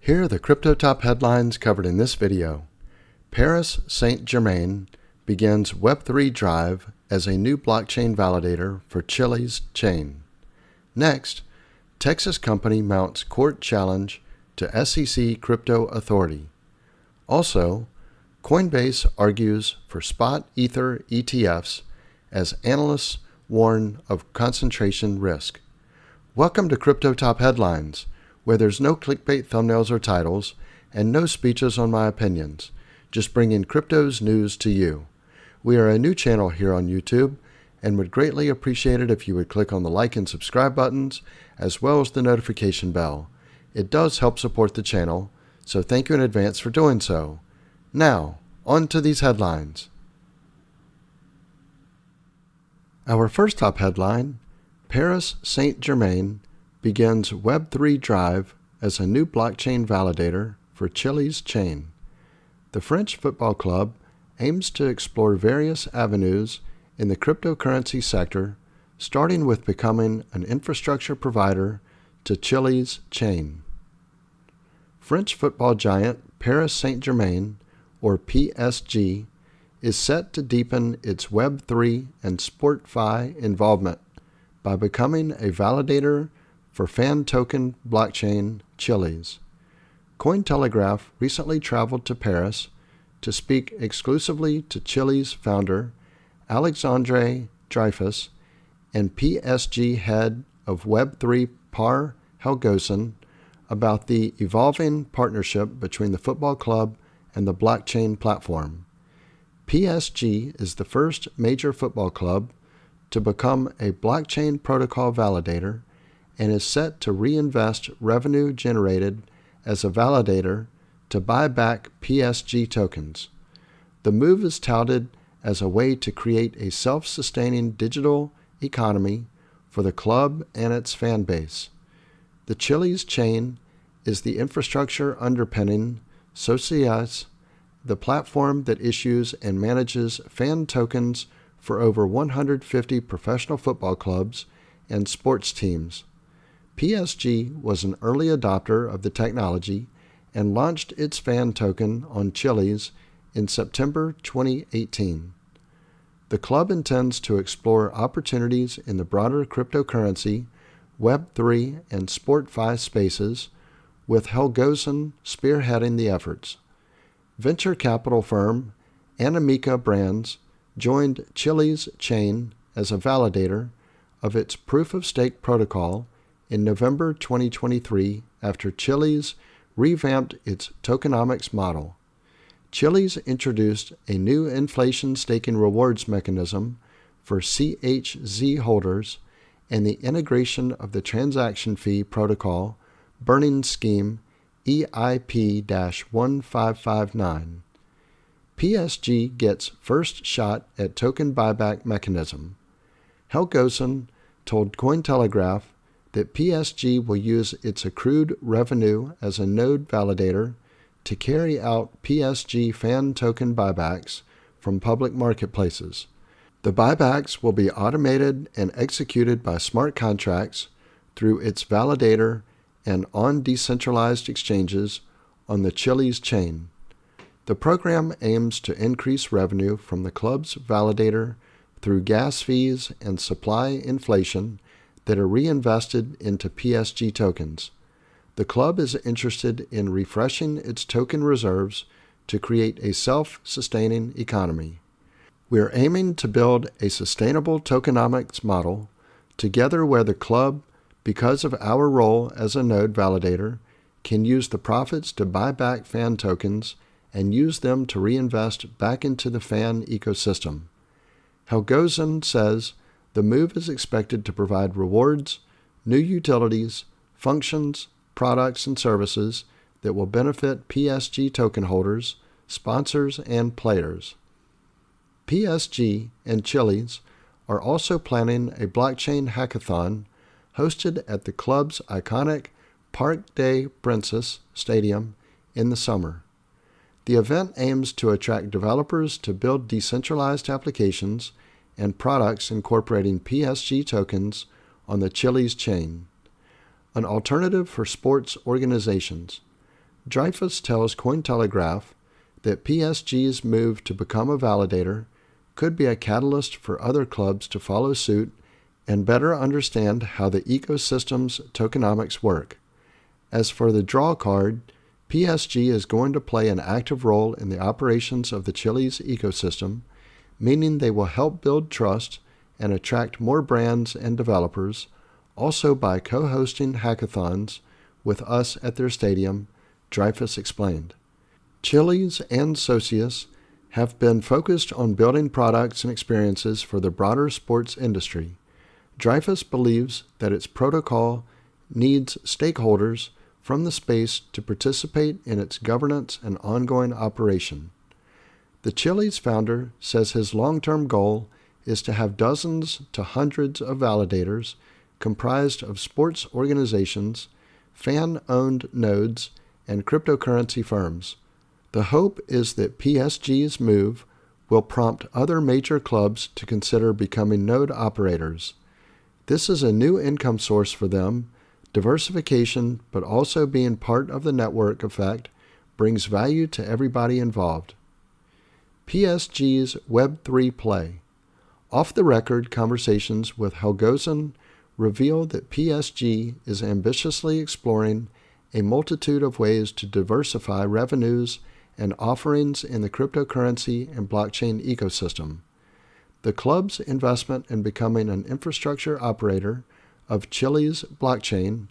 Here are the crypto top headlines covered in this video. Paris Saint-Germain begins Web3 drive as a new blockchain validator for Chiliz chain. Next, Texas company mounts court challenge to SEC crypto authority. Also, Coinbase argues for spot Ether ETFs as analysts warn of concentration risk. Welcome to Crypto Top Headlines, where there's no clickbait thumbnails or titles and no speeches on my opinions, just bringing crypto's news to you. We are a new channel here on YouTube and would greatly appreciate it if you would click on the like and subscribe buttons as well as the notification bell. It does help support the channel, so thank you in advance for doing so. Now, on to these headlines. Our first top headline, Paris Saint-Germain begins Web3 drive as a new blockchain validator for Chiliz chain. The French football club aims to explore various avenues in the cryptocurrency sector, starting with becoming an infrastructure provider to Chiliz chain. French football giant Paris Saint-Germain, or PSG, is set to deepen its Web3 and SportFi involvement by becoming a validator for fan token blockchain Chiliz. Cointelegraph recently traveled to Paris to speak exclusively to Chiliz founder Alexandre Dreyfus and PSG head of Web3 Par Helgosen about the evolving partnership between the football club and the blockchain platform. PSG is the first major football club to become a blockchain protocol validator and is set to reinvest revenue generated as a validator to buy back PSG tokens. The move is touted as a way to create a self-sustaining digital economy for the club and its fan base. The Chiliz chain is the infrastructure underpinning Socias, the platform that issues and manages fan tokens for over 150 professional football clubs and sports teams. PSG was an early adopter of the technology and launched its fan token on Chiliz in September 2018. The club intends to explore opportunities in the broader cryptocurrency, Web3, and SportFi spaces, with Helgosen spearheading the efforts. Venture capital firm Animica Brands joined Chiliz chain as a validator of its proof-of-stake protocol in November 2023 after Chiliz revamped its tokenomics model. Chiliz introduced a new inflation staking rewards mechanism for CHZ holders and the integration of the transaction fee protocol burning scheme EIP-1559. PSG gets first shot at token buyback mechanism. Helgosen told Cointelegraph that PSG will use its accrued revenue as a node validator to carry out PSG fan token buybacks from public marketplaces. The buybacks will be automated and executed by smart contracts through its validator and on decentralized exchanges on the Chiliz chain. The program aims to increase revenue from the club's validator through gas fees and supply inflation that are reinvested into PSG tokens. The club is interested in refreshing its token reserves to create a self-sustaining economy. We are aiming to build a sustainable tokenomics model together where the club, because of our role as a node validator, can use the profits to buy back fan tokens and use them to reinvest back into the fan ecosystem. Helgosen says the move is expected to provide rewards, new utilities, functions, products, and services that will benefit PSG token holders, sponsors, and players. PSG and Chiliz are also planning a blockchain hackathon hosted at the club's iconic Parc des Princes Stadium in the summer. The event aims to attract developers to build decentralized applications and products incorporating PSG tokens on the Chiliz chain, an alternative for sports organizations. Dreyfus tells Cointelegraph that PSG's move to become a validator could be a catalyst for other clubs to follow suit and better understand how the ecosystem's tokenomics work. As for the draw card, PSG is going to play an active role in the operations of the Chiliz ecosystem, meaning they will help build trust and attract more brands and developers, also by co-hosting hackathons with us at their stadium, Dreyfus explained. Chiliz and Socius have been focused on building products and experiences for the broader sports industry. Dreyfus believes that its protocol needs stakeholders from the space to participate in its governance and ongoing operation. The Chiliz founder says his long-term goal is to have dozens to hundreds of validators comprised of sports organizations, fan-owned nodes, and cryptocurrency firms. The hope is that PSG's move will prompt other major clubs to consider becoming node operators. This is a new income source for them. Diversification, but also being part of the network effect, brings value to everybody involved. PSG's Web3 play. Off-the-record conversations with Helgozen reveal that PSG is ambitiously exploring a multitude of ways to diversify revenues and offerings in the cryptocurrency and blockchain ecosystem. The club's investment in becoming an infrastructure operator of Chiliz blockchain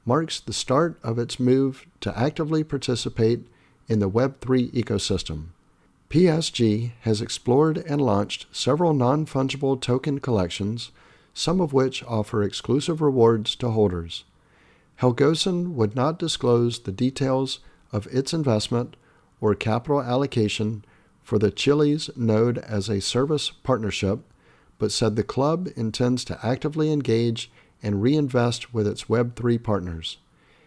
marks the start of its move to actively participate in the Web3 ecosystem. PSG has explored and launched several non-fungible token collections, some of which offer exclusive rewards to holders. Helgozen would not disclose the details of its investment or capital allocation for the Chiliz node as a service partnership, but said the club intends to actively engage and reinvest with its Web3 partners.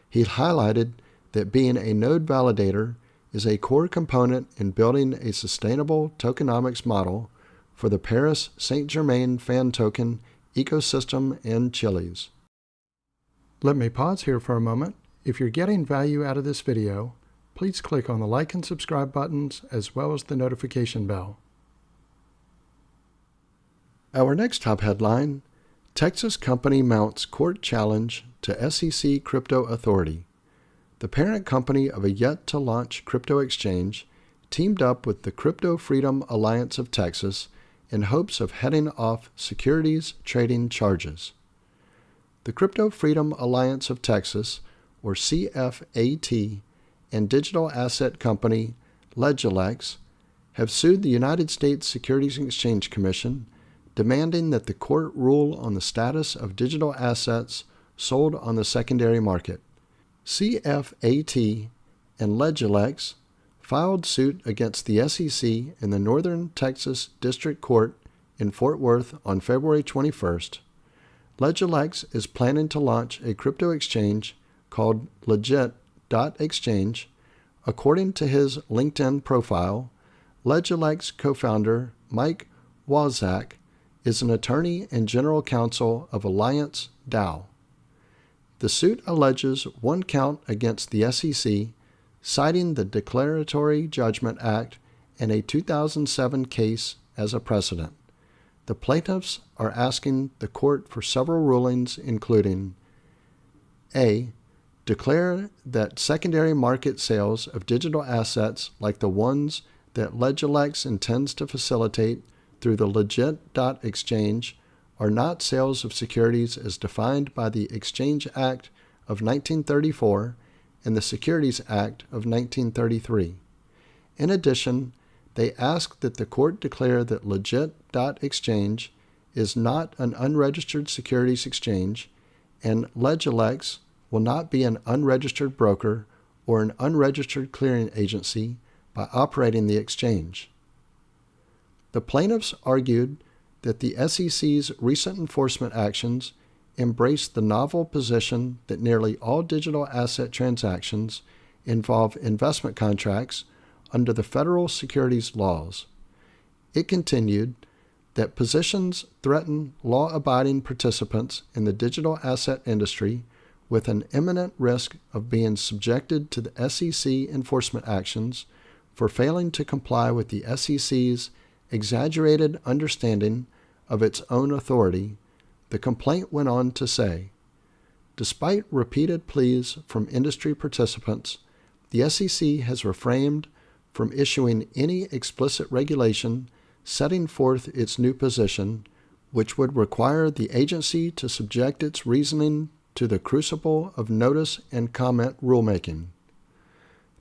He highlighted that being a node validator is a core component in building a sustainable tokenomics model for the Paris Saint-Germain fan token ecosystem and Chiliz. Let me pause here for a moment. If you're getting value out of this video, please click on the like and subscribe buttons as well as the notification bell. Our next top headline, Texas company mounts court challenge to SEC Crypto Authority. The parent company of a yet-to-launch crypto exchange teamed up with the Crypto Freedom Alliance of Texas in hopes of heading off securities trading charges. The Crypto Freedom Alliance of Texas, or CFAT, and digital asset company Legilex have sued the United States Securities and Exchange Commission, demanding that the court rule on the status of digital assets sold on the secondary market. CFAT and Legilex filed suit against the SEC in the Northern Texas District Court in Fort Worth on February 21st. Legilex is planning to launch a crypto exchange called Legit.exchange. According to his LinkedIn profile, Legilex co-founder Mike Wozak is an attorney and general counsel of Alliance DAO. The suit alleges one count against the SEC, citing the Declaratory Judgment Act and a 2007 case as a precedent. The plaintiffs are asking the court for several rulings, including A. Declare that secondary market sales of digital assets like the ones that Legilex intends to facilitate through the Legit.exchange are not sales of securities as defined by the Exchange Act of 1934 and the Securities Act of 1933. In addition, they ask that the court declare that Legit.exchange is not an unregistered securities exchange, and Legilex will not be an unregistered broker or an unregistered clearing agency by operating the exchange. The plaintiffs argued that the SEC's recent enforcement actions embrace the novel position that nearly all digital asset transactions involve investment contracts under the federal securities laws. It continued that positions threaten law-abiding participants in the digital asset industry with an imminent risk of being subjected to the SEC enforcement actions for failing to comply with the SEC's exaggerated understanding of its own authority, the complaint went on to say, despite repeated pleas from industry participants, the SEC has refrained from issuing any explicit regulation setting forth its new position, which would require the agency to subject its reasoning to the crucible of notice and comment rulemaking.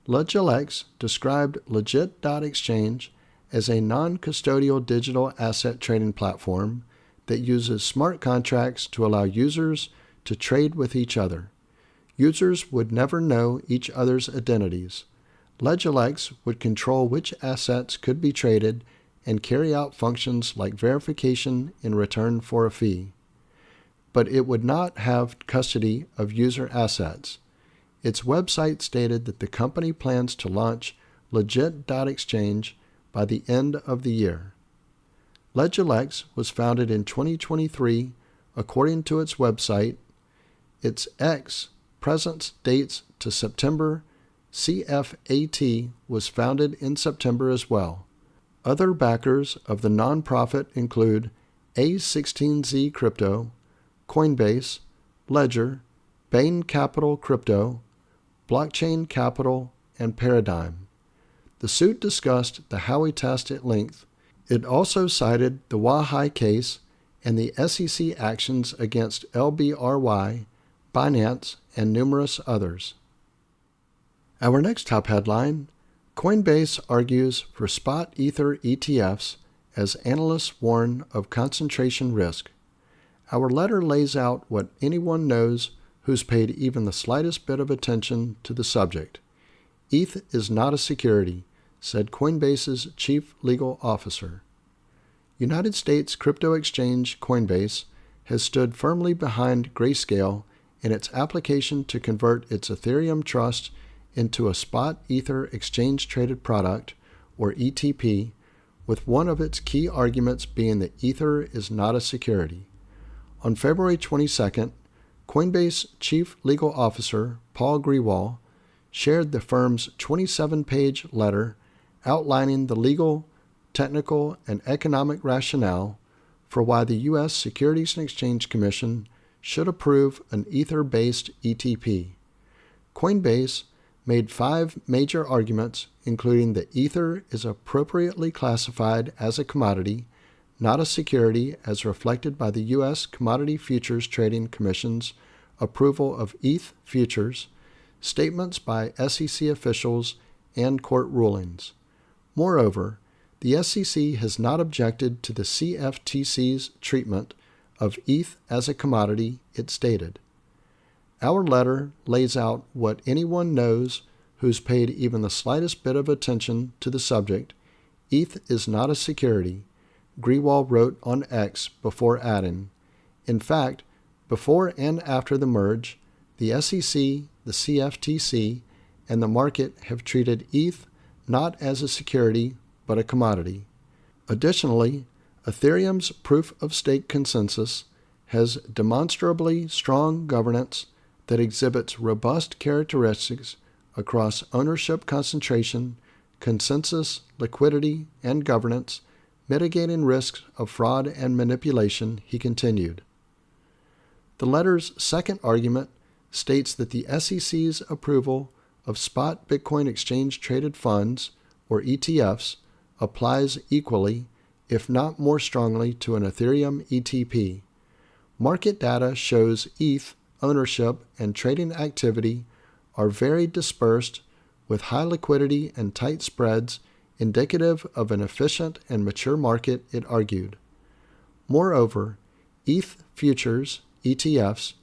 LegitX described Legit.exchange as a non-custodial digital asset trading platform that uses smart contracts to allow users to trade with each other. Users would never know each other's identities. LegitX would control which assets could be traded and carry out functions like verification in return for a fee. But it would not have custody of user assets. Its website stated that the company plans to launch Legit.exchange by the end of the year. LegitX was founded in 2023, according to its website. Its X presence dates to September. CFAT was founded in September as well. Other backers of the nonprofit include A16Z Crypto, Coinbase, Ledger, Bain Capital Crypto, Blockchain Capital, and Paradigm. The suit discussed the Howey test at length. It also cited the Wahai case and the SEC actions against LBRY, Binance, and numerous others. Our next top headline, Coinbase argues for spot Ether ETFs as analysts warn of concentration risk. Our letter lays out what anyone knows who's paid even the slightest bit of attention to the subject. ETH is not a security, said Coinbase's chief legal officer. United States crypto exchange Coinbase has stood firmly behind Grayscale in its application to convert its Ethereum trust into a spot Ether exchange-traded product, or ETP, with one of its key arguments being that Ether is not a security. On February 22nd, Coinbase Chief Legal Officer Paul Grewal shared the firm's 27-page letter outlining the legal, technical, and economic rationale for why the U.S. Securities and Exchange Commission should approve an Ether-based ETP. Coinbase made 5 major arguments, including that Ether is appropriately classified as a commodity, not a security as reflected by the U.S. Commodity Futures Trading Commission's approval of ETH futures, statements by SEC officials, and court rulings. Moreover, the SEC has not objected to the CFTC's treatment of ETH as a commodity, it stated. Our letter lays out what anyone knows who's paid even the slightest bit of attention to the subject. ETH is not a security, Grewal wrote on X before adding. In fact, before and after the merge, the SEC, the CFTC, and the market have treated ETH not as a security but a commodity. Additionally, Ethereum's proof-of-stake consensus has demonstrably strong governance that exhibits robust characteristics across ownership concentration, consensus, liquidity, and governance, mitigating risks of fraud and manipulation, he continued. The letter's second argument states that the SEC's approval of spot Bitcoin exchange-traded funds, or ETFs, applies equally, if not more strongly, to an Ethereum ETP. Market data shows ETH ownership and trading activity are very dispersed, with high liquidity and tight spreads indicative of an efficient and mature market, it argued. Moreover, ETH futures, ETFs,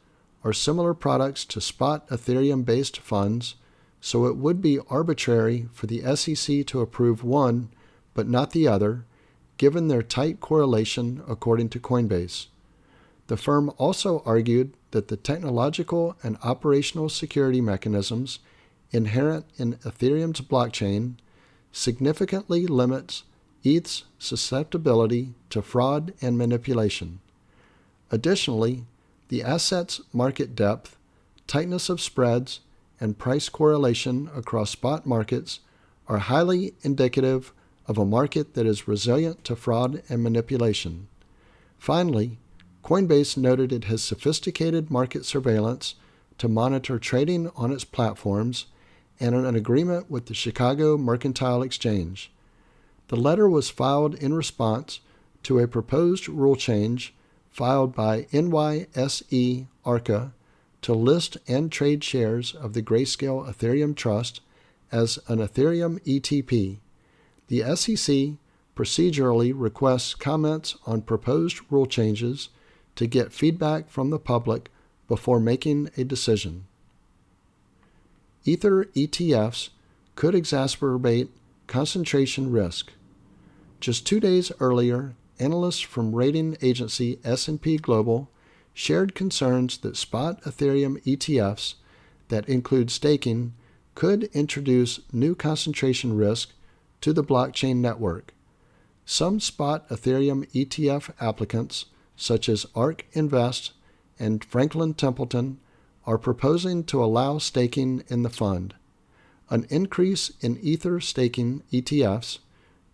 are similar products to spot Ethereum-based funds, so it would be arbitrary for the SEC to approve one but not the other, given their tight correlation according to Coinbase. The firm also argued that the technological and operational security mechanisms inherent in Ethereum's blockchain significantly limits ETH's susceptibility to fraud and manipulation. Additionally, the asset's market depth tightness of spreads, and price correlation across spot markets are highly indicative of a market that is resilient to fraud and manipulation. Finally, Coinbase noted it has sophisticated market surveillance to monitor trading on its platforms and an agreement with the Chicago Mercantile Exchange. The letter was filed in response to a proposed rule change filed by NYSE Arca to list and trade shares of the Grayscale Ethereum Trust as an Ethereum ETP. The SEC procedurally requests comments on proposed rule changes to get feedback from the public before making a decision. Ether ETFs could exacerbate concentration risk. Just 2 days earlier, analysts from rating agency S&P Global shared concerns that spot Ethereum ETFs that include staking could introduce new concentration risk to the blockchain network. Some spot Ethereum ETF applicants, such as ARK Invest and Franklin Templeton, are proposing to allow staking in the fund. An increase in Ether staking ETFs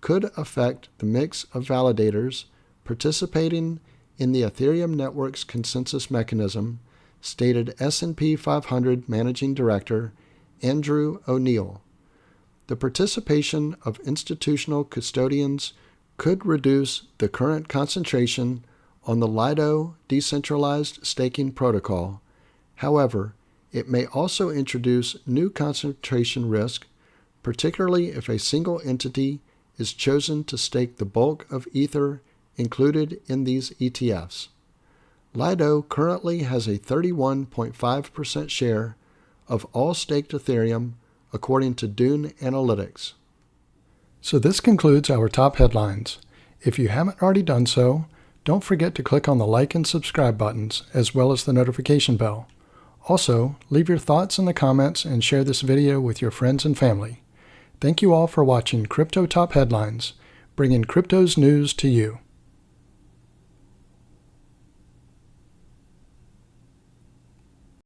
could affect the mix of validators participating in the Ethereum network's consensus mechanism, stated S&P 500 Managing Director Andrew O'Neill. The participation of institutional custodians could reduce the current concentration on the Lido decentralized staking protocol. However, it may also introduce new concentration risk, particularly if a single entity is chosen to stake the bulk of Ether included in these ETFs. Lido currently has a 31.5% share of all staked Ethereum, according to Dune Analytics. So this concludes our top headlines. If you haven't already done so, don't forget to click on the like and subscribe buttons, as well as the notification bell. Also, leave your thoughts in the comments and share this video with your friends and family. Thank you all for watching Crypto Top Headlines, bringing crypto's news to you.